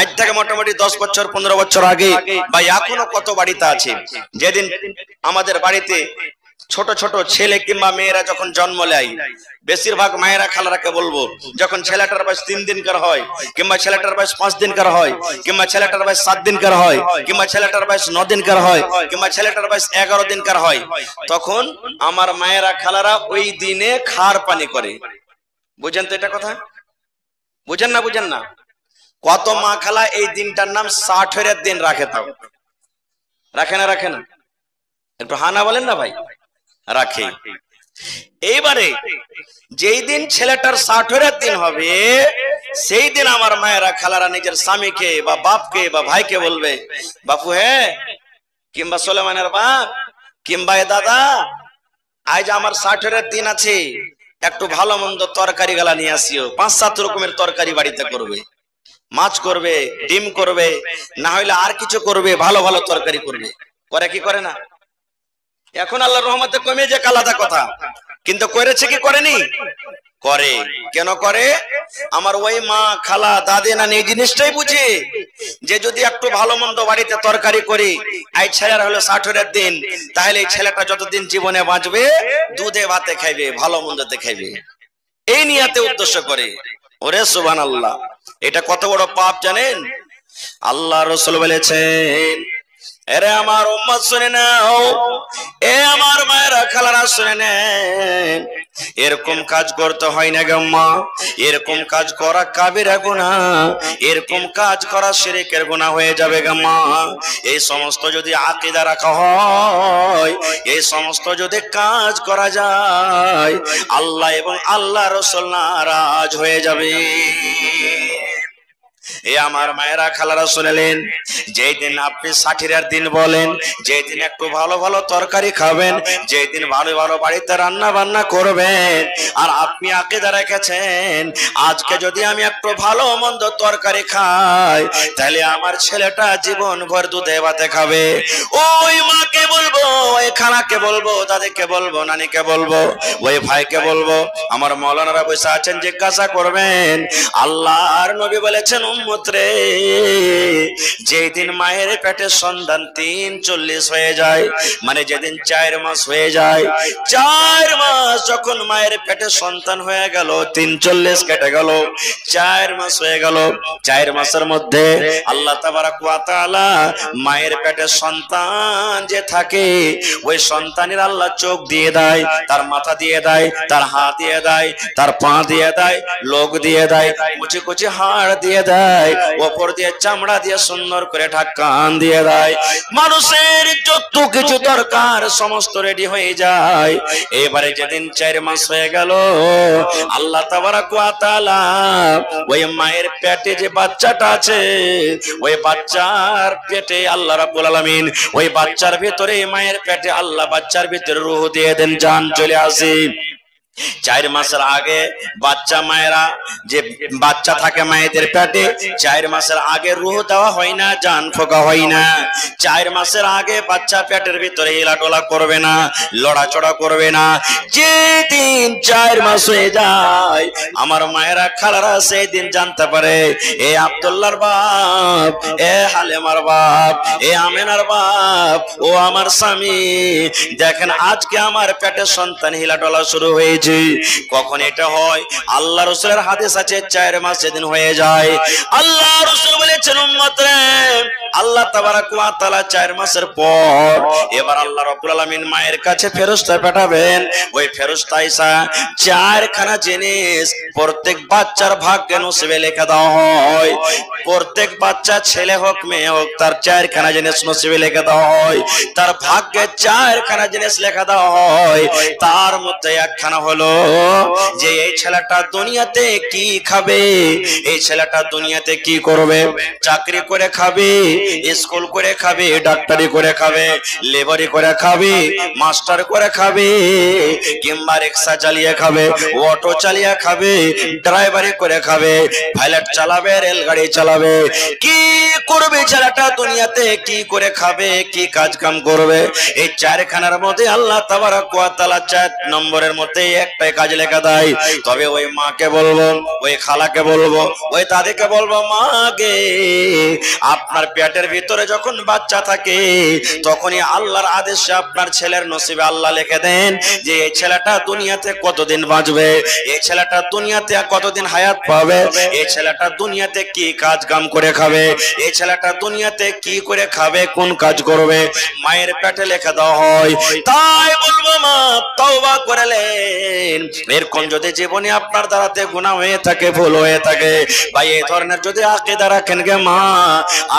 আজ থেকে মোটামুটি 10 বছর 15 বছর আগে বা এখনো কত বাড়িতে আছে, যেদিন আমাদের বাড়িতে ছোট ছোট ছেলে কিংবা মেয়েরা যখন জন্ম নেয়, বেশিরভাগ মায়েরা খালারাকে বলবো, যখন ছেলেটার বয়স 3 দিনকার হয়, কিংবা ছেলেটার বয়স 5 দিনকার হয়, কিংবা ছেলেটার বয়স 7 দিনকার হয়, কিংবা ছেলেটার বয়স 9 দিনকার হয়, কিংবা ছেলেটার বয়স 11 দিনকার হয়, তখন আমার মায়েরা খালারা ওই দিনে খার পানি করে। বুঝেন তো এটা কথা? বুঝেন না? বুঝেন না? কত মা খালা এই দিনটার নাম 60 দিন রাখে, তাও রাখে না? রাখে না? একটু হানা বলেন না ভাই। রাখে। এইবারে যেই দিন ছেলেটার 60 দিন হবে, সেই দিন আমার মায়েরা খালারা নিজের স্বামীকে বা বাপকে বা ভাইকে বলবে, বাপু হে, কিংবা সোলেমানের বাপ, কিংবা এ দাদা, আজ আমার 60 দিন আছে, একটু ভালো মন্দ তরকারি গালা নিয়ে আসিও। 5-7 রকমের তরকারি বাড়িতে করবে, মাছ করবে, ডিম করবে, না হইলে আর কিছু করবে, ভালো ভালো তরকারি করবে। করে কি করে না? এখন আল্লাহর রহমতে কমে যে আলাদা কথা, কিন্তু করেছে কি করেনি? করে। কেন করে? আমার ওই মা খালা দাদি না এই জিনিসটাই বুঝে যে যদি একটু ভালো মন্দ বাড়িতে তরকারি করি, এই ছেলের হলো 60 দিন, তাহলে এই ছেলেটা যতদিন জীবনে বাঁচবে দুধে ভাতে খাইবে, ভালো মন্দতে খাইবে, এই নিয়াতে উদ্দেশ্য করে। ওরে সুবহানাল্লাহ, এটা কত বড় পাপ জানেন? আল্লাহ রাসূল বলেছেন, এরে আমার উম্মত শুনে নাও, এ আমার মায়েরা খালারা শুনে নেন, এরকম কাজ করতে হয় না গো মা, এরকম কাজ করা কাবিরা গুনাহ, এরকম কাজ করা শিরকের গুনাহ হয়ে যাবে গো মা। এই সমস্ত যদি আকীদা রাখা হয়, এই সমস্ত যদি কাজ করা যায়, আল্লাহ এবং আল্লাহ রাসূল নারাজ হয়ে যাবে। এ আমার মায়েরা খালারা শুনলেন, যেই দিন আপনি 60 দিন বলেন, যেই দিন একটু ভালো ভালো তরকারি খাবেন, যেই দিন ভালো ভালো বাড়িতে রান্না বান্না করবেন, আর আপনি আকীদা রেখেছেন আজকে যদি আমি একটু ভালো মন্দ তরকারি খাই, তাহলে আমার ছেলেটা জীবন ভর দুধে ভাতে খাবে। ওই মাকে বলবো, ওই খালাকে বলবো, দাদিকে বলবো, নানিকে বলবো, ওই ভাইকে বলবো, আমার মাওলানারা বসে আছেন, জিজ্ঞাসা করবেন। আল্লাহর নবী বলেছেন, উম্মত রে, যেই দিন মায়ের পেটে সন্তান 43 হয়ে যায়, মানে যেদিন 4 মাস হয়ে যায়, 4 মাস যখন মায়ের পেটে সন্তান হয়ে গেল, 43 কেটে গেল, 4 মাস হয়ে গেল, 4 মাসের মধ্যে আল্লাহ তাবারাক ওয়া তাআলা মায়ের পেটে সন্তান যে থাকে, ওই সন্তানের আল্লাহ চোখ দিয়ে দেয়, তার মাথা দিয়ে দেয়, তার হাত দিয়ে দেয়, তার পা দিয়ে দেয়, লোক দিয়ে দেয়, কুচি কুচি হাড় দিয়ে দেয়, ওপর দিয়ে চামড়া দিয়ে সুন্দর করে ঢাকান দিয়ে দেয়। মানুষের যত কিছু দরকার সমস্ত রেডি হয়ে যায়। এবারে যেদিন 4 মাস হয়ে গেল, আল্লাহ তাবারাক ওয়া তাআলা ওই মায়ের পেটে যে বাচ্চাটা আছে, ওই বাচ্চার পেটে আল্লাহ রাব্বুল আলামিন ওই বাচ্চার ভিতরে, মায়ের পেটে আল্লাহ বাচ্চার ভিতরে রূহ দিয়ে দেন, জান চলে আসে। 4 মাসের আগে বাচ্চা মায়েরা যে বাচ্চা থাকে মায়েদের পেটে, 4 মাসের আগে রূহ দেওয়া হয় না, জান ফোকা হয় না। 4 মাসের আগে বাচ্চা পেটের ভিতরে হিলাটোলা করবে না, লড়াচড়া করবে না। যেদিন 4 মাস হয়ে যায়, আমার মায়েরা খালারা সেই দিন জানতে পারে, এ আব্দুল্লাহর বাপ, এ হালিমার বাপ, এ আমেনার বাপ, ও আমার স্বামী, দেখেন আজকে আমার পেটে সন্তান হিলাটোলা শুরু হয়েছে। কখন এটা হয়? আল্লাহ রাসূলের হাদিস আছে, 4 মাস যেদিন হয়ে যায়, আল্লাহ রাসূল বলেছেন, উম্মত রে, আল্লাহ তাবারাক ওয়া তাআলা 4 মাসের পর এবার আল্লাহ রাব্বুল আলামিন মায়ের কাছে ফেরেশতা পাঠাবেন। ওই ফেরেশতা আইসা 4খানা জিনিস প্রত্যেক বাচ্চার ভাগ্যে নসিবে লেখা দেওয়া হয়। প্রত্যেক বাচ্চা ছেলে হোক মেয়ে হোক, তার 4খানা জিনিস নসিবে লেখা দেওয়া হয়, তার ভাগ্যে 4খানা জিনিস লেখা দেওয়া হয়। তার মধ্যে একখানা হলো যে এই ছেলেটা দুনিয়াতে কি খাবে, এই ছেলেটা দুনিয়াতে কি করবে, চাকরি করে খাবে, স্কুল করে খাবে, ডাক্তারি করে খাবে, লেবারি করে খাবে, মাস্টার করে খাবে, কিংবা রিক্সা চালিয়ে খাবে, অটো চালিয়ে খাবে, ড্রাইভারি করে খাবে, পাইলট চালাবে, রেলগাড়ি চালাবে, কি করবে ছেলেটা, দুনিয়াতে কি করে খাবে, কি কাজ কাম করবে, এই চারখানার মধ্যে আল্লাহ তাবারক ওয়া তাআলা 4 নম্বরের মধ্যে একটাই কাজ লেখা দেয়। তবে ওই মাকে বলবো, ওই খালাকে বলবো, ওই দাদিকে বলবো, মা গে, আপনার পেটের ভিতরে যখন বাচ্চা থাকে তখনই আল্লাহর আদেশে আপনার ছেলের নসিবে আল্লাহ লিখে দেন যে এই ছেলেটা দুনিয়াতে কতদিন বাঁচবে, এই ছেলেটা দুনিয়াতে কতদিন হায়াত পাবে, এই ছেলেটা দুনিয়াতে কি কাজ কাম করে খাবে, এই ছেলেটা দুনিয়াতে কি করে খাবে, কোন কাজ করবে, মায়ের পেটে লিখে দেওয়া হয়। তাই বলবো মা তওবা করলেন। এরকম যদি জীবনে আপনার দ্বারাতে গুনাহ হয়ে থাকে, ভুল হয়ে থাকে, ভাই এই ধরনের যদি আকীদা রাখেন গে মা,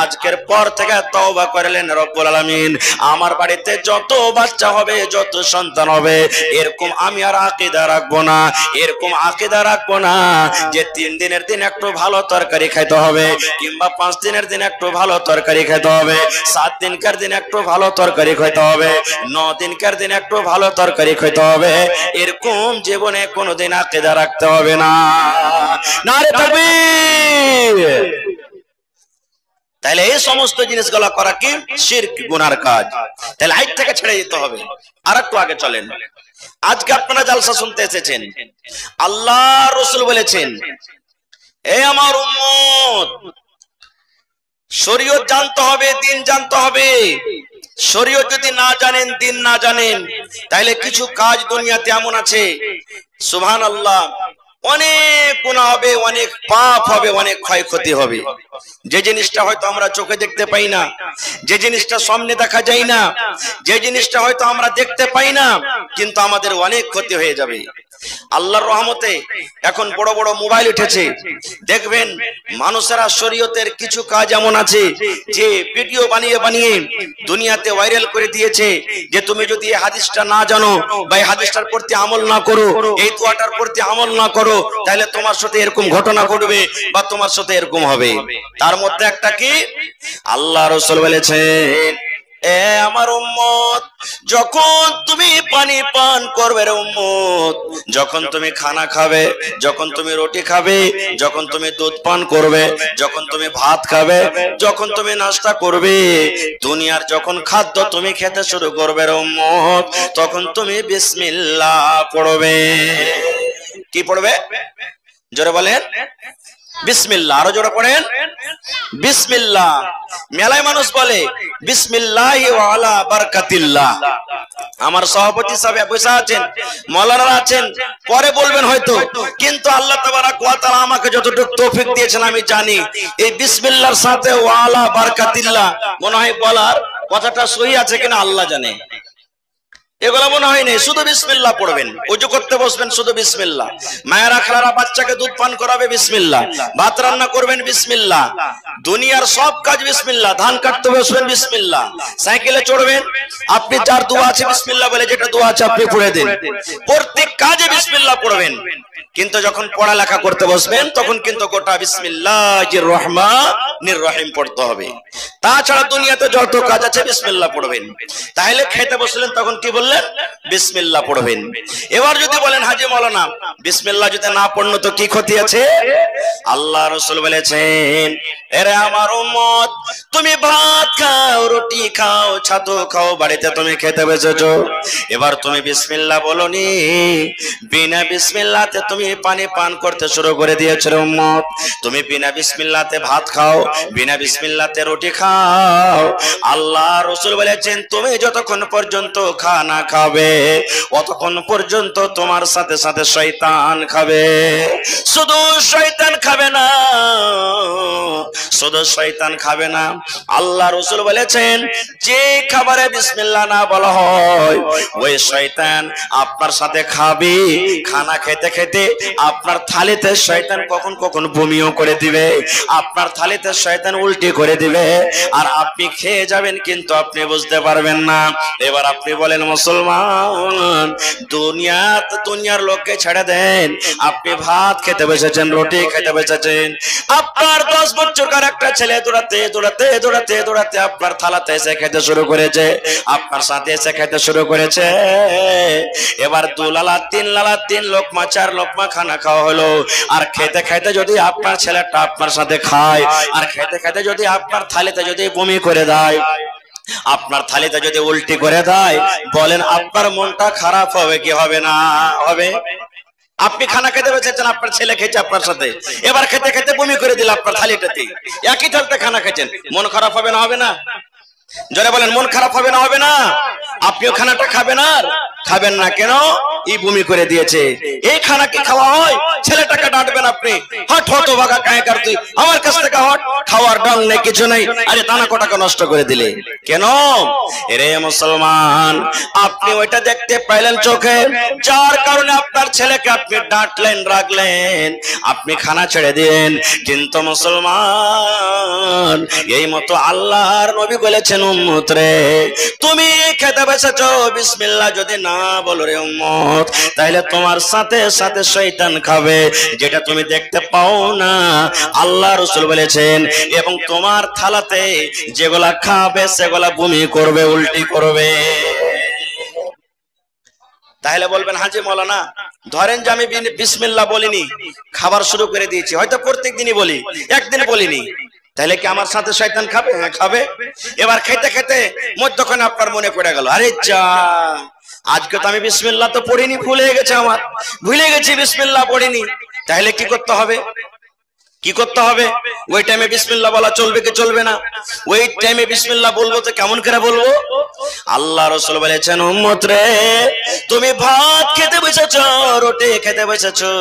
আজকের পর থেকে তওবা করলেন, রব্বুল আলামিন আমার বাড়িতে যত বাচ্চা হবে, যত সন্তান হবে, এরকম আমি আর আকীদা রাখবো না, এরকম আকীদা রাখবো না যে 3 দিনের দিন একটু ভালো তরকারি খাইতে হবে, কিংবা 5 দিনের দিন একটু ভালো তরকারি খেতে হবে, 7 দিনকার দিন একটু ভালো তরকারি খেতে হবে, 9 দিনকার দিন একটু ভালো তরকারি খেতে হবে, এরকম জীবনে কোনোদিন আকীদা রাখতে হবে না। নারে তাকবীর। তাহলে এই সমস্ত জিনিসগুলো করা কি শিরক, গুনার কাজ। তাহলে আজ থেকে ছেড়ে যেতে হবে। আর একটু আগে চলেন। আজকে আপনারা জালসা শুনতে এসেছেন, আল্লাহ রাসূল বলেছেন, এ আমার উম্মত, শরীয়ত জানতে হবে, দিন জানতে হবে। শরীয়ত যদি না জানেন, দিন না জানেন, তাহলে কিছু কাজ দুনিয়াতে এমন আছে, সুবহানাল্লাহ, অনেক গুনাহ হবে, অনেক পাপ হবে, অনেক ক্ষয়ক্ষতি হবে। যে জিনিসটা হয়তো আমরা চোখে দেখতে পাই না, যে জিনিসটা সামনে দেখা যায় না, যে জিনিসটা হয়তো আমরা দেখতে পাই না, কিন্তু আমাদের অনেক ক্ষতি হয়ে যাবে। আল্লাহর রহমতে এখন বড় বড় মোবাইল উঠেছে, দেখবেন মানুষেরা শরীয়তের কিছু কাজ এমন আছে যে ভিডিও বানিয়ে বানিয়ে দুনিয়াতে ভাইরাল করে দিয়েছে, যে তুমি যদি এই হাদিসটা না জানো বা এই হাদিসটার প্রতি আমল না করো, এই দোয়াটার প্রতি আমল না করো, তাহলে তোমার সাথে এরকম ঘটনা ঘটবে বা তোমার সাথে এরকম হবে। তার মধ্যে একটা কি, আল্লাহ রাসূল বলেছেন, এ আমার উম্মত, যখন তুমি পানি পান করবে রে উম্মত, যখন তুমি খানা খাবে, যখন তুমি রুটি খাবে, যখন তুমি দুধ পান করবে, যখন তুমি ভাত খাবে, যখন তুমি নাস্তা করবে, দুনিয়ার যখন খাদ্য তুমি খেতে শুরু করবে রে উম্মত, তখন তুমি বিসমিল্লাহ পড়বে। কি পড়বে? জোরে বলেন বিসমিল্লাহ। আরো জোরে পড়েন বিসমিল্লাহ। মেলায় মানুষ বলে বিসমিল্লাহি ওয়া আলা বারাকাতিল্লাহ। আমার সভাপতি সাহেব বসে আছেন, মাওলানা আছেন, পরে বলবেন হয়তো, কিন্তু আল্লাহ তাবারাক ওয়া তাআলা আমাকে যতটুকু তৌফিক দিয়েছেন আমি জানি এই বিসমিল্লাহর সাথে ওয়া আলা বারাকাতিল্লাহ মনে হয় বলার কথাটা সহি আছে কিনা আল্লাহ জানে। এগুলো মনে হয় নেই, শুধু বিসমিল্লাহ পড়বেন। ওযু করতে বসবেন শুধু বিসমিল্লাহ, মায়েরা খালারা বাচ্চাকে দুধ পান করাবে বিসমিল্লাহ, ভাত রান্না করবেন বিসমিল্লাহ, দুনিয়ার সব কাজ বিসমিল্লাহ, ধান কাটতে বসবেন বিসমিল্লাহ, সাইকেলে চড়বেন আপনি যার দোয়া আছে বিসমিল্লাহ বলে যেটা দোয়া আছে আপনি পড়ে দেন, প্রত্যেক কাজে বিসমিল্লাহ পড়বেন। কিন্তু যখন পড়ালেখা করতে বসবেন তখন কিন্তু গোটা বিসমিল্লাহির রহমানির রহিম পড়তে হবে। তাছাড়া দুনিয়াতে যত কাজ আছে বিসমিল্লাহ পড়বেন। তাহলে খেতে বসলেন তখন কি বললেন? বিসমিল্লাহ পড়বেন। এবার যদি বলেন হাজী মাওলানা বিসমিল্লাহ যদি না পড়নো তো কি ক্ষতি আছে? আল্লাহ রাসূল বলেছেন, এরে আমার উম্মত, তুমি ভাত খাও, রুটি খাও, ছাতু খাও, বাড়িতে তুমি খেতে বসেছো, এবার তুমি বিসমিল্লাহ বলনি, বিনা বিসমিল্লাহতে তুমি পানি পান করতে শুরু করে দিয়েছো রে উম্মত। তুমি বিনা বিসমিল্লাহতে ভাত খাও, বিনা বিসমিল্লাহতে রুটি খাও, আল্লাহ রাসূল বলেছেন তুমি যতক্ষণ পর্যন্ত খানা খাবে ততক্ষণ পর্যন্ত তোমার সাথে সাথে শয়তান খাবে। শুধু শয়তান খাবে না, শুধু শয়তান খাবে না, আল্লাহ রাসূল বলেছেন যে খাবারে বিসমিল্লাহ না বলা হয় ওই শয়তান আপনার সাথে খাবে। খানা খেতে খেতে আপনার থালিতে শয়তান কখন কখন বমিও করে দিবে, আপনার থালিতে শয়তান উল্টি করে দিবে, আর আপনি খেয়ে যাবেন কিন্তু আপনি বুঝতে পারবেন না। এবার আপনি বলেন মুসলমান, দুনিয়ার লোককে ছেড়ে দেন, আপনি ভাত খেতে বসেছেন, রুটি খেতে বসেছেন, আপনার 10 বছর প্রকার একটা ছেলে দৌড়াতে দৌড়াতে দৌড়াতে দৌড়াতে আপনার থালাতে এসে খেতে শুরু করেছে, আপনার সাথে এসে খেতে শুরু করেছে। এবার 2 লালা 3 লালা 3 লোকমা 4 লোকমা খানা খাওয়া হলো। আর খেতে খেতে যদি আপনার ছেলেটা আপনার সাথে খায়, আর খেতে খেতে যদি আপনার থালিতে যদি বমি করে দেয়, আপনার থালিতে যদি উল্টি করে দেয়, বলেন আপনার মনটা খারাপ হবে কি হবে না? হবে। আপনি খানা খেতে বসেছেন, আপনার ছেলে খেয়েছে আপনার সাথে, এবার খেতে খেতে বমি করে দিল আপনার থালিটাতে, একই থালিতে খানা খেয়েছেন, মন খারাপ হবে না হবে না? জোরে বলেন, মন খারাপ হবে না হবে না? আপনিও খানাটা খাবেন আর খাবেন না কেন? এই বমি করে দিয়েছে। এই খানা কি খাওয়া হয়? ছেলেটাকে ডাঁটবেন আপনি, হট হতো বাগা কায়কার, তুই আমার কাছ থেকে হট, খাওয়ার ঢং নেই কিছু নেই, আরে দানা কোটাকে নষ্ট করে দিলে কেন? এরে মুসলমান, আপনি ওইটা দেখতে পাইলেন চোখে, যার কারণে আপনার ছেলেকে আপনি ডাঁটলেন রাখলেন, আপনি খানা ছেড়ে দিলেন। কিন্তু মুসলমান, এই মতো আল্লাহর নবী বলেছেন, উম্মত রে তুমি খেতে বসেছো, বিসমিল্লাহ যদি না বলো রে উম্মত, তাহলে তোমার সাথে সাথে শয়তান খাবে, যেটা তুমি দেখতে পাও না। আল্লাহ রাসূল বলেছেন, এবং তোমার থালাতে যেগুলা খাবে সেগুলা বমি করবে, উল্টি করবে। তাহলে বলবেন, হাজি মাওলানা ধরেন যে আমি বিসমিল্লাহ বলিনি, খাবার শুরু করে দিয়েছি, হয়তো প্রত্যেক দিনই বলি, একদিন বলিনি, তাহলে কি আমার সাথে শয়তান খাবে? হ্যাঁ খাবে। এবার খেতে খেতে মধ্যখানে আপনার মনে পড়ে গেল, আরে যা আজকে তো আমি বিসমিল্লাহ তো পড়িনি, ভুলে গেছে, আমার ভুলে গেছি বিসমিল্লাহ পড়িনি। তাহলে কি করতে হবে? কি করতে হবে? ওই টাইমে বিসমিল্লাহ বলা চলবে কি চলবে না? ওই টাইমে বিসমিল্লাহ বলবো তো কেমন করে বলবো? আল্লাহ রাসূল বলেছেন, উম্মত রে তুমি ভাত খেতে বসেছো, রুটি খেতে বসেছো,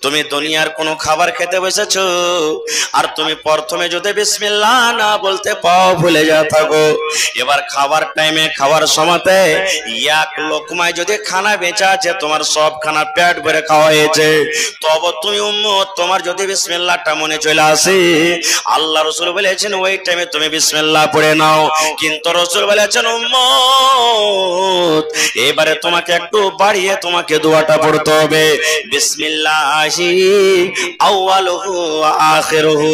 তুমি দুনিয়ার কোনো খাবার খেতে বসেছো, আর তুমি প্রথমে যদি বিসমিল্লাহ না বলতে পাও, ভুলে যা থাকো, এবার খাবার টাইমে খাওয়ার সময়তে এক লোকমায় যদি খানা বেঁচে আছে, তোমার সব খানা পেট ভরে খাওয়া হয়েছে, তবে তুমি উম্মত, তোমার যদি বিসমিল্লাহটা মনে চলে আসে, আল্লাহ রাসূল বলেছেন ওই টাইমে তুমি বিসমিল্লাহ পড়ে নাও। কিন্তু রাসূল বলেছেন, উম্মত এবারে তোমাকে একটু বাড়িয়ে তোমাকে দোয়াটা পড়তে হবে, বিসমিল্লাহি আউয়ালুহু ওয়া আখিরুহু,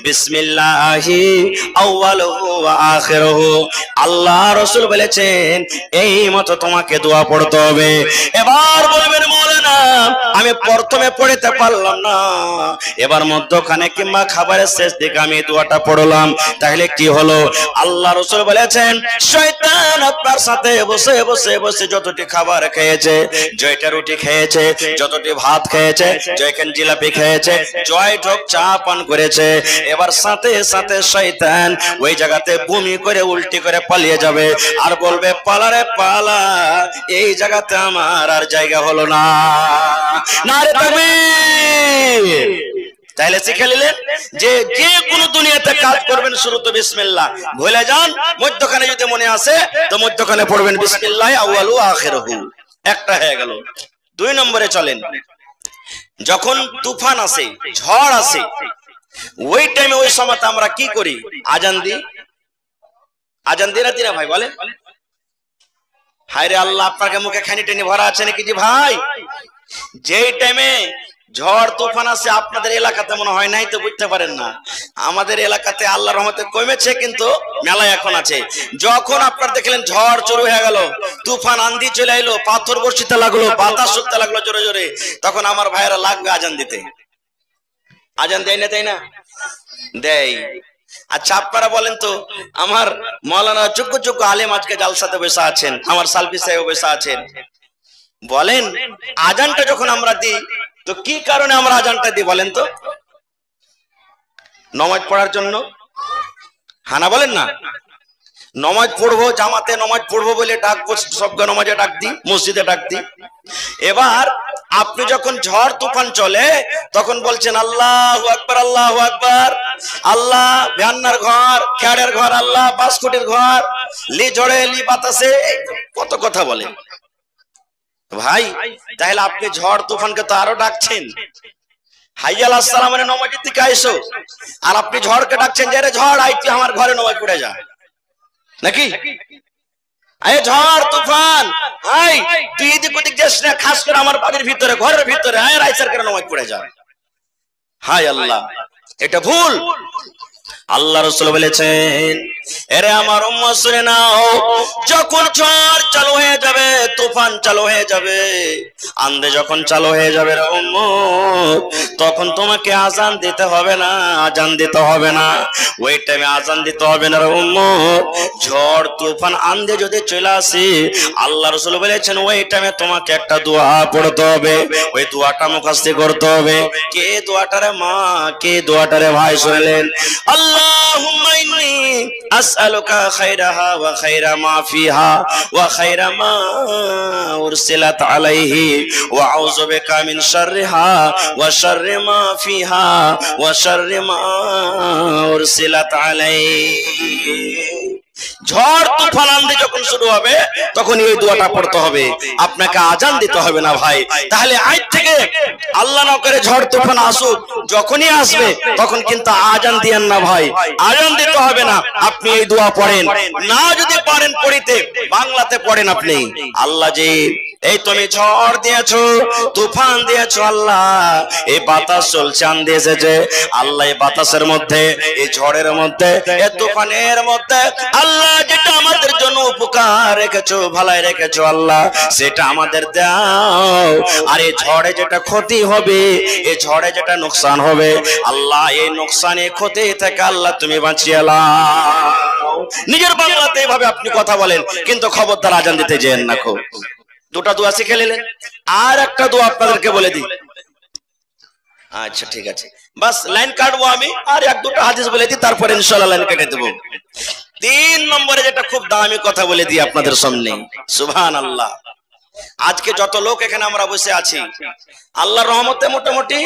বিসমিল্লাহি আউয়ালুহু ওয়া আখিরুহু। আল্লাহ রাসূল বলেছেন এই মতো তোমাকে দোয়া পড়তে হবে। এবার বলবেন, মাওলানা আমি প্রথমে পড়তে পারলাম না, এবার মধ্যখানে কিংবা খাবারের শেষ দিকে আমি দোয়াটা পড়লাম, তাহলে কি হলো? আল্লাহ রাসূল বলেছেন, শয়তান আপনার সাথে বসে বসে বসে যতটি খাবার খেয়েছে, জয়টা রুটি খেয়েছে, যতটি ভাত খেয়েছে, জয়খান জিলাপি খেয়েছে, জয় ঢোক চা পান করেছে, এবার সাথে সাথে শয়তান ওই জায়গাতে বমি করে উল্টি করে পালিয়ে যাবে, আর বলবে, পালারে পালা, এই জায়গাতে আমার আর জায়গা হলো না। নারে তাকবীর। তাহলে শিখে নিলেন যে যে কোনো দুনিয়াতে কাজ করবেন শুরুতে বিসমিল্লাহ, ভুলে যান মধ্যখানে যদি মনে আসে তো মধ্যখানে পড়বেন বিসমিল্লাহ আউয়ালু আখিরুহু। একটা হয়ে গেল। 2 নম্বরে চলেন, যখন তুফান আসে, ঝড় আসে, ওই টাইমে ওই সময়তে আমরা কি করি? আজান দিই। আজান দিই না দিনা ভাই? বলেন। হায় রে আল্লাহ, আপনাকে মুখে খানি টেনে ভরা আছে নাকি? জি ভাই, যেই টাইমে ঝড় তুফান আসে, আপনাদের এলাকাতে মনে হয় নাই তো বুঝতে পারেন না, আমাদের এলাকাতে আল্লাহর রহমতে কমেছে, কিন্তু মেলায় এখন আছে। যখন আপনার দেখলেন ঝড় শুরু হয়ে গেল, তুফান আন্ধি চলে এলো, পাথর বর্ষিতে লাগলো, বাতাস উঠতে লাগলো জোরে জোরে, তখন আমার ভাইয়েরা লাগবে আজান দিতে। আজান দেয় না, তাই না? দেয়। আচ্ছা আপনারা বলেন তো, আমার মাওলানা যোগ্য যোগ্য আলেম আজকে জালসাতে বসে আছেন, আমার সালফি সাহেব বসে আছেন, বলেন আজানটা যখন আমরা দিই তো কি কারণে আমরা আজানটা দিই বলেন তো? নামাজ পড়ার জন্য? হানা বলেন না? নামাজ পড়বো, জামাতে নামাজ পড়বো বলে ডাকবো, সবগা নামাজে ডাক দিই, মসজিদে ডাক দিই। এবার আপনি যখন ঝড় তুফান চলে তখন বলছেন আল্লাহু আকবার, আল্লাহু আকবার, আল্লাহ ভ্যান্নার ঘর, খেড়ের ঘর, আল্লাহ বাসকুটির ঘর, লি ঝড়ে লি বাতাসে, কত কথা বলে ভাই। তাহলে আপনি ঝড় তুফানকে তো আরো ডাকছেন, হাইয়াল আসসালাম মানে নামাজের দিকে আইসো, আর আপনি ঝড়কে ডাকছেন যে রে ঝড় আই তুই আমার ঘরে নামাজ পড়ে যা, নাকি? আরে ঝড় তুফান আই তুই এদিক ওদিক যাস না, খাস করে আমার বাড়ির ভিতরে, ঘরের ভিতরে আয় রাইসার করে নামাজ পড়ে যা। হায় আল্লাহ, এটা ভুল। আল্লাহ রাসূল বলেছেন, এরে আমার উম্মত শুনে নাও, যখন ঝড় চালু হয়ে যাবে, তুফান চালু হয়ে যাবে, আন্ধে যখন চালু হয়ে যাবে রে উম্মত, তখন তোমাকে আজান দিতে হবে না, আজান দিতে হবে না, ওই টাইমে আজান দিতে হবে না রে উম্মত। ঝড় তুফান আন্ধে যদি চলে আসে, আল্লাহ রাসূল বলেছেন ওই টাইমে তোমাকে একটা দোয়া পড়তে হবে, ওই দোয়াটা মুখস্থ করতে হবে। কে দোয়াটা রে মা, কে দোয়াটা রে ভাই শুনলেন? আল্লাহুম্মা ইন্নী আসআলুকা খায়রাহা ওয়া খায়রা মা ফিহা ওয়া খায়রা মা উরসিলাত আলাইহি ওয়া আউযু বিকা মিন শাররিহা ওয়া শাররি মা ফিহা ওয়া শাররি মা উরসিলাত আলাইহি। ঝড় তুফান আন্ধে যখন শুরু হবে তখন এই দোয়াটা পড়তে হবে, আপনাকে আজান দিতে হবে না ভাই। তাহলে আজ থেকে আল্লাহ না করে ঝড় তুফান আসুক, যখনই আসবে তখন কিন্তু আজান দিয়েন না ভাই, আজান দিতে হবে না, আপনি এই দোয়া পড়েন। না যদি পারেন পড়িতে, বাংলাতে পড়েন আপনি। আল্লাহ যে এই তুমি ঝড় দিয়েছো, তুফান দিয়েছো, আল্লাহ এই বাতাস চলছে আন্ধে এসেছে, আল্লাহ এই বাতাসের মধ্যে, এই ঝড়ের মধ্যে, এই তুফানের মধ্যে আল্লাহ যেটা আমাদের জন্য উপকার রেখেছো, ভালাই রেখেছো আল্লাহ, সেটা আমাদের দাও। আর এই ঝড়ে যেটা ক্ষতি হবে, এই ঝড়ে যেটা নোকসান হবে, আল্লাহ এই নোকসানে ক্ষতি থেকে আল্লাহ তুমি বাঁচিয়ে নাও। নিজের বাংলাতে এইভাবে আপনি কথা বলেন, কিন্তু খবরদার আজান দিতে যেন না। খুব দুটা দোয়া শিখে নিলেন, আর একটা দোয়া আপনাদেরকে বলে দিই। আচ্ছা ঠিক আছে, বাস লাইন কাটবো আমি, আর এক দুটো হাদিস বলে দিই, তারপরে ইনশাআল্লাহ লাইন কেটে দেবো। 3 নম্বরে যেটা খুব দামি কথা বলে দিই আপনাদের সামনে, সুবহানাল্লাহ। আজকে যত লোক এখানে আমরা বসে আছি, আল্লাহর রহমতে মোটামুটি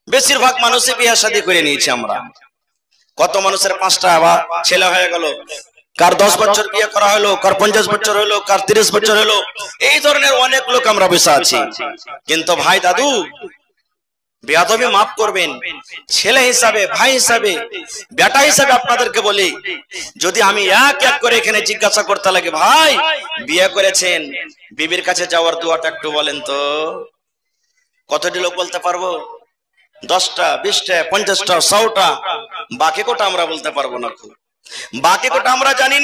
বেশিরভাগ মানুষই বিয়ে শাদী করে নিয়েছে আমরা। কত মানুষের 5টা ছেলে হয়ে গেল, কার 10 বছর বিয়ে করা হলো, কার 50 বছর হলো, কার 30 বছর হলো, এই ধরনের অনেক লোক আমরা বসে আছি। কিন্তু ভাই দাদু, বেয়াদবি মাফ করবেন, ছেলে হিসাবে, ভাই হিসাবে, বেটা হিসাবে আপনাদেরকে বলি, যদি আমি এক এক করে এখানে জিজ্ঞাসা করতে লাগে, ভাই বিয়ে করেছেন, বিবির কাছে যাওয়ার দোয়াটা একটু বলেন তো, কতটি লোক বলতে পারবো? 10টা, 20টা, 50টা, 100টা। বাকি কোটা আমরা বলতে পারবো না, খুব বাকি কোটা আমরা জানি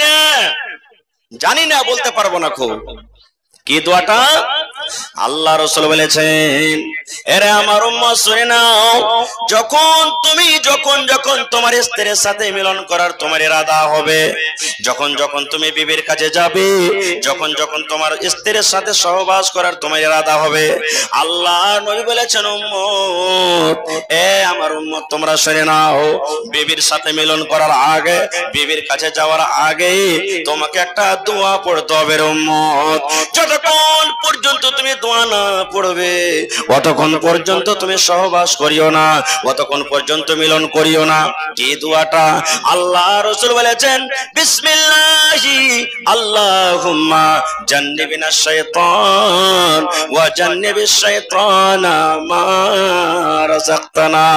না, বলতে পারবো না। খুব কি দোয়াটা? আল্লাহ রাসূল বলেছেন, এরে আমার উম্মত শুনে নাও, যখন তোমার স্ত্রীর সাথে মিলন করার তোমার ইরাদা হবে, যখন তুমি বিবির কাছে যাবে, যখন তোমার স্ত্রীর সাথে সহবাস করার তোমার ইরাদা হবে, আল্লাহ নবী বলেছেন, উম্মত, এ আমার উম্মত তোমরা শুনে নাও, বিবির সাথে মিলন করার আগে, বিবির কাছে যাওয়ার আগে তোমাকে একটা দোয়া পড়তে হবে রে উম্মত। যতক্ষণ পর্যন্ত তুমি দোয়া না পড়বে, অতক্ষণ পর্যন্ত তুমি সহবাস করিও না, অতক্ষণ পর্যন্ত মিলন করিও না। কি দোয়াটা? আল্লাহ রাসূল বলেছেন, বিসমিল্লাহি আল্লাহুম্মা জান্নিবিনাশ শাইতান ওয়া জান্নিবিশ শাইতানা মা রাযাকতানা।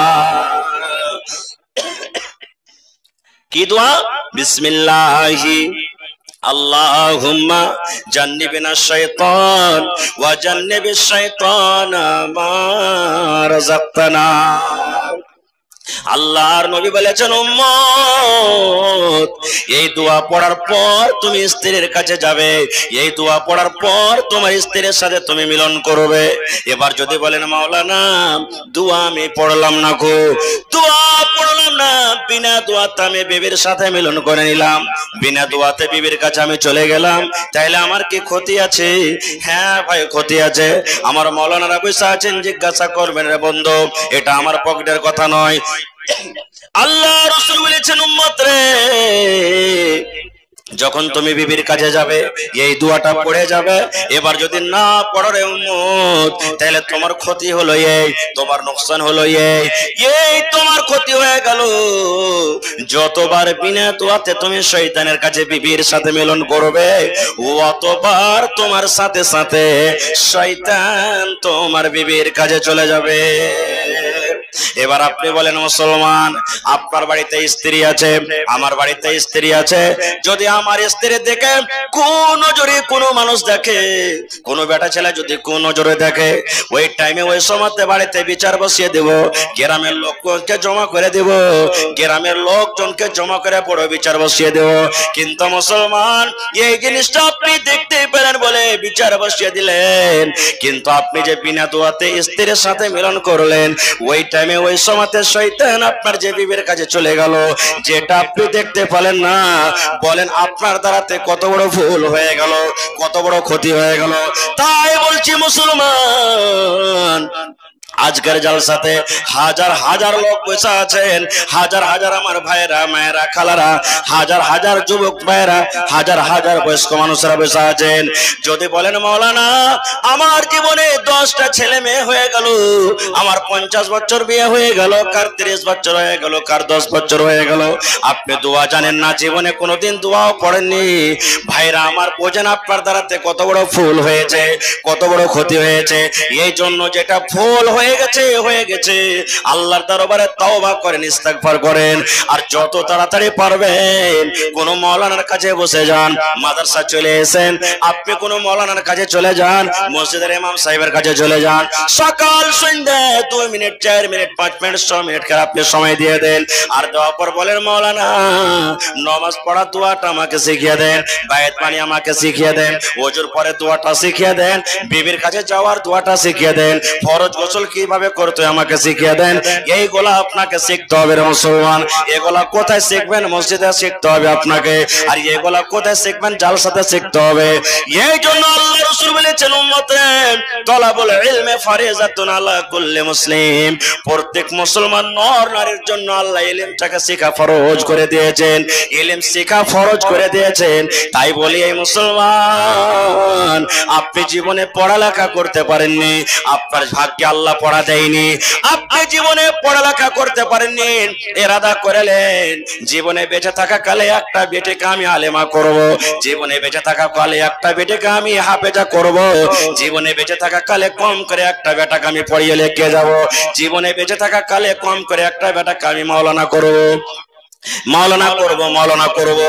কি দোয়া? বিসমিল্লাহি আল্লাহুম্মা জান্নিবিনাশ শাইতান ওয়া জান্নিবিশ শাইতানা মা রাযাকতানা। আল্লাহর নবী বলেছেন, উম্মত, এই দোয়া পড়ার পর তুমি স্ত্রীর কাছে যাবে, এই দোয়া পড়ার পর তোমার স্ত্রীর সাথে তুমি মিলন করবে। এবার যদি বলেন, মাওলানা দোয়া আমি পড়লাম না গো, দোয়া পড়লাম না, বিনা দোয়াতে আমি বিবির সাথে মিলন করে নিলাম, বিনা দোয়াতে বিবির কাছে আমি চলে গেলাম, তাইলে আমার কি ক্ষতি আছে? হ্যাঁ ভাই ক্ষতি আছে। আমার মাওলানারা বসে আছেন, জিজ্ঞাসা করবেন, রে বন্ধু, এটা আমার পকেটের কথা নয়। আল্লাহ রাসূল বলেছেন, উম্মত রে, যখন তুমি বিবির কাছে যাবে এই দোয়াটা পড়ে যাবে। এবার যদি না পড়ো রে উম্মত, তাহলে তোমার ক্ষতি হলো এই, তোমার নোকসান হলো এই তোমার ক্ষতি হয়ে গেল। যতবার বিনা দোয়াতে তুমি শয়তানের কাছে বিবির সাথে মিলন করবে, অতবার তোমার সাথে সাথে শয়তান তোমার বিবির কাছে চলে যাবে। এবার আপনি বলেন মুসলমান, আপনার বাড়িতে স্ত্রী আছে, আমার বাড়িতে স্ত্রী আছে, যদি আমার স্ত্রী দেখে কোন নজরে কোনো মানুষ দেখে, কোন বেটা ছেলে যদি কোন নজরে দেখে, ওই টাইমে ওই সময়তে বাড়িতে বিচার বসিয়ে দেব, গ্রামের লোককে জমা করে দেব, গ্রামের লোকজনকে জমা করে বড় বিচার বসিয়ে দেব। কিন্তু মুসলমান, এই জিনিসটা আপনি দেখতে পেলেন বলে বিচার বসিয়ে দিলেন, কিন্তু আপনি যে বিনা দোয়াতে স্ত্রীর সাথে মিলন করলেন, ওই টাইমে ওই সময়তে শয়তান আপনার যে বিবির কাছে চলে গেল, যেটা আপনি দেখতে পেলেন না, বলেন আপনার দ্বারাতে কত বড় ভুল হয়ে গেল, কত বড় ক্ষতি হয়ে গেল। তাই বলছি মুসলমান, আজকের জালসাতে হাজার হাজার লোক বসে আছেন, হাজার হাজার আমার ভাইরা, মায়েরা, খালারা, হাজার হাজার যুবক ভাইরা, হাজার হাজার বয়স্ক মানুষরা বসে আছেন। যদি বলেন মাওলানা, আমার জীবনে 10টা ছেলে মেয়ে হয়ে গেল, আমার 50 বছর বিয়ে হয়ে গেল, কার 30 বছর হয়ে গেল, কার 10 বছর হয়ে গেল, আপনি দোয়া জানেন না, জীবনে কোনোদিন দোয়াও পড়েননি, ভাইরা আমার, বোঝেন আপনার দ্বারাতে কত বড় ভুল হয়েছে, কত বড় ক্ষতি হয়েছে। এই জন্য যেটা ভুল হয়ে গেছে আল্লাহর দরবারে তওবা করেন, ইস্তেগফার করেন, আর যত তাড়াতাড়ি পারবেন কোন মাওলানার কাছে বসে যান, মাদ্রাসা চলে এসেন, আপনি কোন মাওলানার কাছে চলে যান, মসজিদের ইমাম সাহেবের কাছে চলে যান, সকাল সন্ধ্যা 2 মিনিট, 4 মিনিট, 5 মিনিট, 6 মিনিট করে আপনি সময় দিয়ে দেন, আর দেওয়ার পর বলেন মাওলানা নামাজ পড়া দোয়াটা আমাকে শিখিয়ে দেন, বায়াত পানি আমাকে শিখিয়ে দেন, ওযুর পরে দোয়াটা শিখিয়ে দেন, বিবির কাছে যাওয়ার দোয়াটা শিখিয়ে দেন, ফরজ গোসল কিভাবে করতে আমাকে শিখিয়ে দেন। এইগুলা আপনাকে শিখতে হবে রে মুসলমান। এগুলা কোথায় শিখবেন? মসজিদে শিখতে হবে আপনাকে। আর এগুলা কোথায় শিখবেন? জালসাতে শিখতে হবে। এই জন্য আল্লাহ রাসূল বলেছেন উম্মতে তলাবুল ইলমে ফারিজাতুন আলা কুল্লি মুসলিম, প্রত্যেক মুসলমান নর নারীর জন্য আল্লাহ ইলমটাকে শেখা ফরজ করে দিয়েছেন, ইলম শেখা ফরজ করে দিয়েছেন। তাই বলি এই মুসলমান, আপনি জীবনে পড়ালেখা করতে পারেননি, আপনার ভাগ্যে আল্লাহ পড়া দেয়নি, আপনি জীবনে পড়ালেখা করতে পারেননি, ইরাদা করলেন জীবনে বেঁচে থাকা কালে একটা বেটিকে আমি আলেমা করব, জীবনে বেঁচে থাকা কালে একটা বেটিকে আমি হাফেজা করব, জীবনে বেঁচে থাকা কালে কম করে একটা বেটাকে আমি পড়িয়ে লিখে যাব, জীবনে বেঁচে থাকা কালে কম করে একটা বেটাকে আমি মাওলানা করব, মাওলানা করব, মাওলানা করব।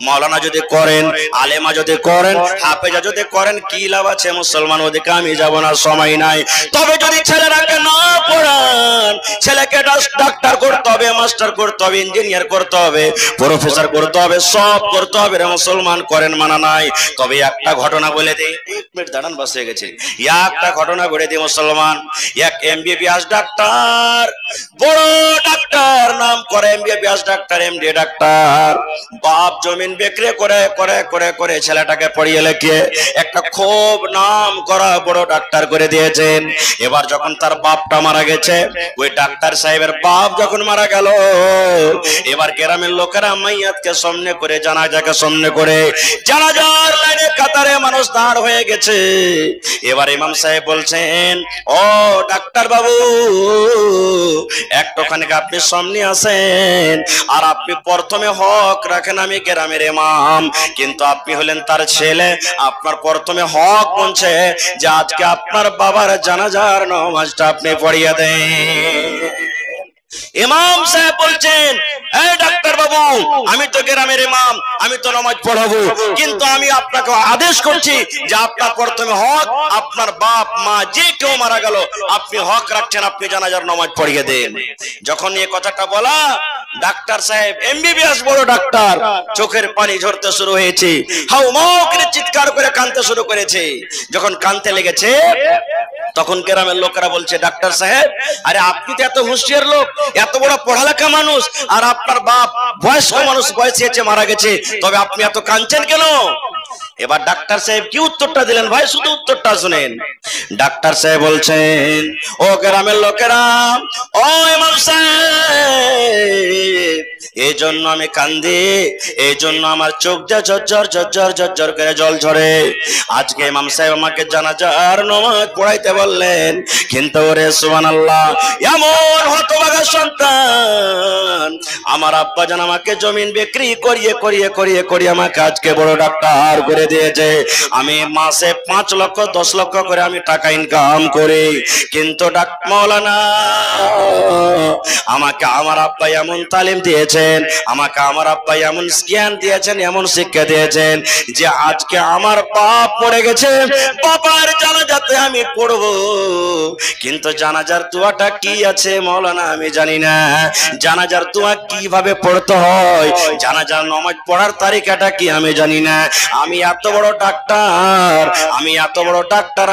মাওলানা যদি করেন, আলেমা যদি করেন, হাফেজা যদি করেন, কি লাভ আছে মুসলমান? ওদিকে আমি যাব না, সময় নাই। তবে যদি ছেলেরাকে না পড়ান, ছেলেকে ডাক্তার করতে হবে, মাস্টার করতে হবে, ইঞ্জিনিয়ার করতে হবে, প্রফেসর করতে হবে, সব করতে হবে রে মুসলমান, করেন মানা নাই। তবে একটা ঘটনা বলে দিই, 1 মিনিট দাঁড়ান, বাস হয়ে গেছে। একটা ঘটনা বলে দিই মুসলমান, এক এমবিবিএস ডাক্তার, বড় ডাক্তার, নাম করে এমবিবিএস ডাক্তার, এমডি ডাক্তার, বাপ জমিন বিক্রি করে করে করে করে ছেলেটাকে পড়িয়ে লিখে একটা খুব নাম করা বড় ডাক্তার করে দিয়েছেন। এবার যখন তার বাপটা মারা গেছে, ওই ডাক্তার সাহেবের বাপ যখন মারা গেল, এবার গ্রামের লোকেরা মাইয়াতকে সামনে করে, জানাজাকে সামনে করে, জানাজার লাইনে কাতারে মানুষ দাঁড় হয়ে গেছে। এবার ইমাম সাহেব বলছেন, ও ডাক্তার বাবু, একটুখানি আপনি সামনে আসেন, আর আপনি প্রথমে হক রাখেন, আমি গ্রামের ইমাম, কিন্তু আপনি হলেন তার ছেলে, আপনার প্রথমে হক বলছে যে আজকে আপনার বাবার জানাজার নামাজটা আপনি পড়িয়ে দেন। ইমাম সাহেব বলছেন, এই ডাক্তার বাবু, আমি তো গ্রামের ইমাম, আমি তো নামাজ পড়াবো, কিন্তু আমি আপনাকে আদেশ করছি যে আপনার প্রথমে হক, আপনার বাপ মা যে কেউ মারা গেল, আপনি হক রাখছেন, আপনি জানাজার নামাজ পড়িয়ে দেন। যখন এই কথাটা বলা, ডাক্তার সাহেব এমবিবিএস বড় ডাক্তার, চোখের পানি ঝরতে শুরু হয়েছে, হাউমাউ করে চিৎকার করে কাঁদতে শুরু করেছে। যখন কাঁদতে লেগেছে, তখন গ্রামের লোকেরা বলছে, ডাক্তার সাহেব, আরে আপনি তো এত হুঁশিয়ার লোক, এত বড় পড়ালেখা মানুষ, আর আপনার বাপ বয়স্ক মানুষ, বয়সে এসে মারা গেছে, তবে আপনি এত কাঁদছেন কেন? এবার ডাক্তার সাহেব কি উত্তরটা দিলেন ভাই, শুধু উত্তরটা শুনেন। ডাক্তার সাহেব বলছেন, ও গ্রামের লোকেরা, ও ইমাম সাহেব, এই জন্য আমি কান্দি, এই জন্য আমার চোখ যা ঝরঝর ঝরঝর ঝরঝর করে জল ঝরে। আজকে ইমাম সাহেব আমাকে জানাজার নামাজ পড়াইতে বললেন, কিন্তু ওরে সুবহানাল্লাহ, এমন হতভাগা সন্তান, আমার আব্বা জান আমাকে জমিন বিক্রি করিয়ে করিয়ে করিয়ে করিয়ে আমাকে আজকে বড় ডাক্তার করে দিয়েছে। আমি মাসে 5 লক্ষ 10 লক্ষ করে আমি টাকা ইনকাম করি, কিন্তু মাওলানা আমাকে আমার আব্বা এমন তালিম দিয়েছেন, আমাকে আমার আব্বা এমন জ্ঞান দিয়েছেন, এমন শিক্ষা দিয়েছেন যে আজকে আমার বাপ পড়ে গেছে, বাবার জানাজাতে আমি পড়বো, কিন্তু জানাজার দোয়াটা কি আছে মাওলানা আমি জানি না। জানাজার দোয়া কিভাবে পড়তে হয়, জানাজার নামাজ পড়ার তারিকাটা কি আমি জানি না। আমি এত বড় ডাক্তার,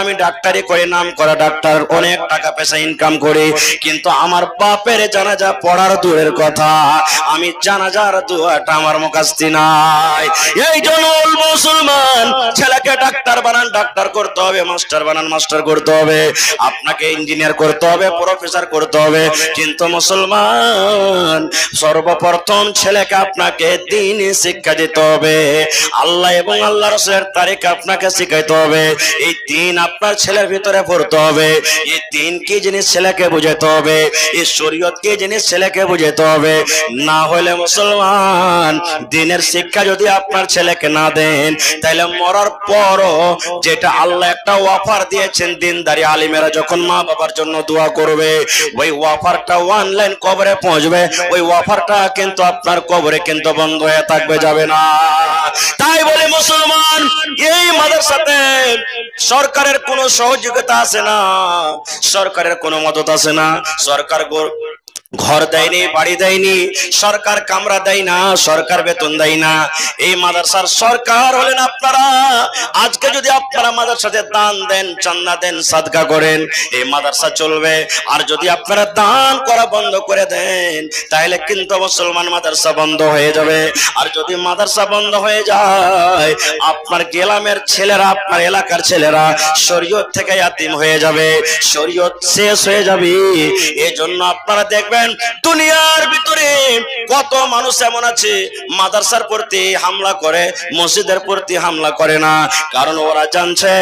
আমি ডাক্তারি করে নাম করা ডাক্তার, অনেক টাকা পয়সা ইনকাম করি, কিন্তু আমার বাপের জানাজা পড়ার দূরের কথা, আমি জানাজার দোয়াটা আমার মুখস্থ নাই। এই জন্য মুসলমান ছেলেকে ডাক্তার বানান, ডাক্তার করতে হবে, মাস্টার বানান, মাস্টার করতে হবে, আপনাকে ইঞ্জিনিয়ার করতে হবে, প্রফেসর করতে হবে, কিন্তু মুসলমান সর্বপ্রথম ছেলেকে আপনাকে দ্বীনি শিক্ষা দিতে হবে, আল্লাহ এবং আল্লাহ রাসূলের তারিকা আপনাকে শিখাইতে হবে। এই দ্বীন আপনার ছেলের ভিতরে পড়তে হবে, এই দ্বীন কি জিনিস ছেলেকে বুঝাইতে হবে, এই শরীয়ত কি জিনিস ছেলেকে বুঝাইতে হবে। না হলে মুসলমান দ্বীনের শিক্ষা যদি আপনার ছেলেকে না দেন, তাহলে মরার পরও যেটা আল্লাহ একটা অফার দিয়েছেন, দিনদারি আলিমেরা যখন মা বাবার জন্য দোয়া করবে, ওই অফারটা অনলাইন কবরে পৌঁছবে, ওই অফারটা কিন্তু আপনার কবরে কিন্তু বন্ধ হয়ে থাকবে, যাবে না। তাই বলে মুসলমান এই মাদ্রাসাতে সরকারের কোনো সহযোগিতা আছে না, সরকারের কোনো মদত আছে না, সরকার ঘর দেয়নি, বাড়ি দেয়নি, সরকার কামরা দেয় না, সরকার বেতন দেয় না। এই মাদ্রাসার সরকার হলেন আপনারা। আজকে যদি আপনারা মাদ্রাসাতে দান দেন, চান্দা দেন, সাদকা করেন, এই মাদ্রাসা চলবে। আর যদি আপনারা দান করা বন্ধ করে দেন, তাহলে কিন্তু মুসলমান মাদ্রাসা বন্ধ হয়ে যাবে। আর যদি মাদ্রাসা বন্ধ হয়ে যায়, আপনার গ্রামের ছেলেরা, আপনার এলাকার ছেলেরা শরীয়ত থেকে ইয়াতিম হয়ে যাবে, শরীয়ত শেষ হয়ে যাবে। এই জন্য আপনারা দেখবেন দুনিয়ার ভিতরে কত মানুষ এমন আছে মাদ্রাসার প্রতি হামলা করে, মসজিদের প্রতি হামলা করে না, কারণ ওরা জানছে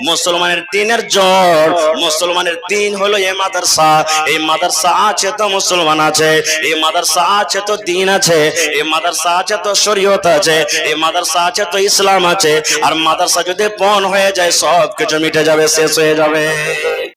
মুসলমানের দ্বীনের জোর, মুসলমানের দ্বীন হলো এই মাদ্রাসা। এই মাদ্রাসা আছে তো মুসলমান আছে, এই মাদ্রাসা আছে তো দ্বীন আছে, এই মাদ্রাসা আছে তো শরীয়ত আছে, এই মাদ্রাসা আছে তো ইসলাম আছে। আর মাদ্রাসা যদি বন্ধ হয়ে যায়, সব কিছু মিটে যাবে, শেষ হয়ে যাবে।